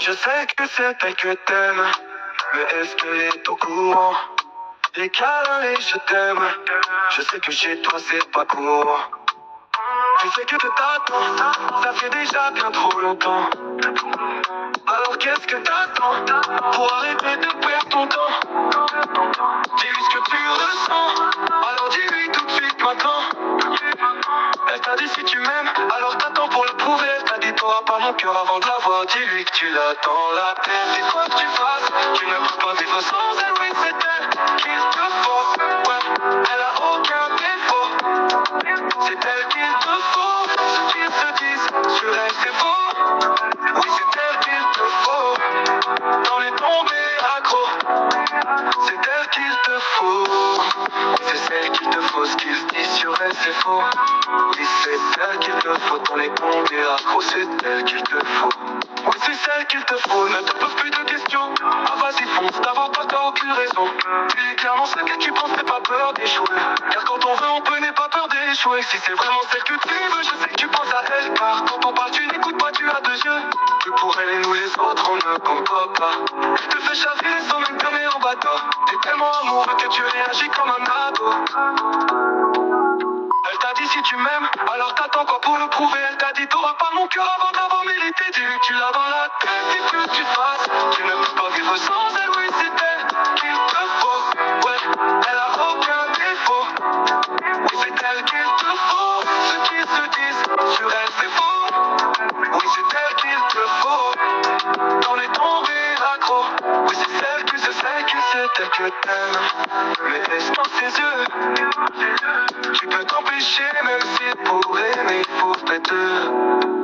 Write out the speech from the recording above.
Je sais que c'est elle que t'aimes, mais est-ce qu'elle est au courant? Les câlins, les je t'aime, je sais que chez toi c'est pas courant. Tu sais que t'attends, ça fait déjà bien trop longtemps. Alors qu'est-ce que t'attends pour arrêter de perdre ton temps? Dis-lui ce que tu ressens, alors dis-lui tout de suite maintenant. Elle t'a dit si tu m'aimes, alors t'attends pour le prouver. Elle t'a dit t'auras pas mon cœur avant de l'avoir. Dis-lui que tu l'attends, la tête. C'est quoi que tu fasses, tu ne peux pas vivre sans elle. Oui c'est elle qu'il te faut, ouais, elle a aucun défaut. C'est elle qu'il te faut, ce qu'ils se disent sur elle c'est faux. Oui c'est elle qu'il te faut, dans les tombées accro. C'est elle qu'il te faut, oui c'est celle qu'il te faut. Ce qu'ils se disent sur elle c'est faux. Oui c'est elle qu'il te faut, dans les tombées accro. C'est elle qu'il te faut, oui c'est celle qu'il te faut. Ne te pose plus de questions, ah vas-y fonce, d'avoir pas t'as aucune raison. Dis clairement ce que tu penses, n'aie pas peur d'échouer. Car quand on veut on peut, n'aie pas peur d'échouer. Si c'est vraiment celle que tu veux, je sais que tu penses à elle. Car quand on parle tu n'écoutes pas, tu as deux yeux. Que pour elle et nous les autres on ne compte pas. Elle te fait chavirer sans même t'aimer en bateau. T'es tellement amoureux que tu réagis comme un ado. Elle t'a dit si tu m'aimes, alors t'attends quoi pour le prouver? Elle t'a dit t'auras pas mon cœur avant d'avoir mérité. Dis-lui que tu l'as dans la tête, dis que tu fasses. Tu ne peux pas vivre sans elle, oui c'est elle qu'il te faut. Ouais, elle a aucun défaut. Oui c'est elle qu'il te faut. Ce qu'ils se disent sur elle c'est faux. Oui c'est elle qu'il te faut, dans les tombées accro. Oui c'est celle que c'est elle que t'aimes. Mais laisse dans ses yeux, tu peux t'empêcher même si pour aimer il faut peut-être deux.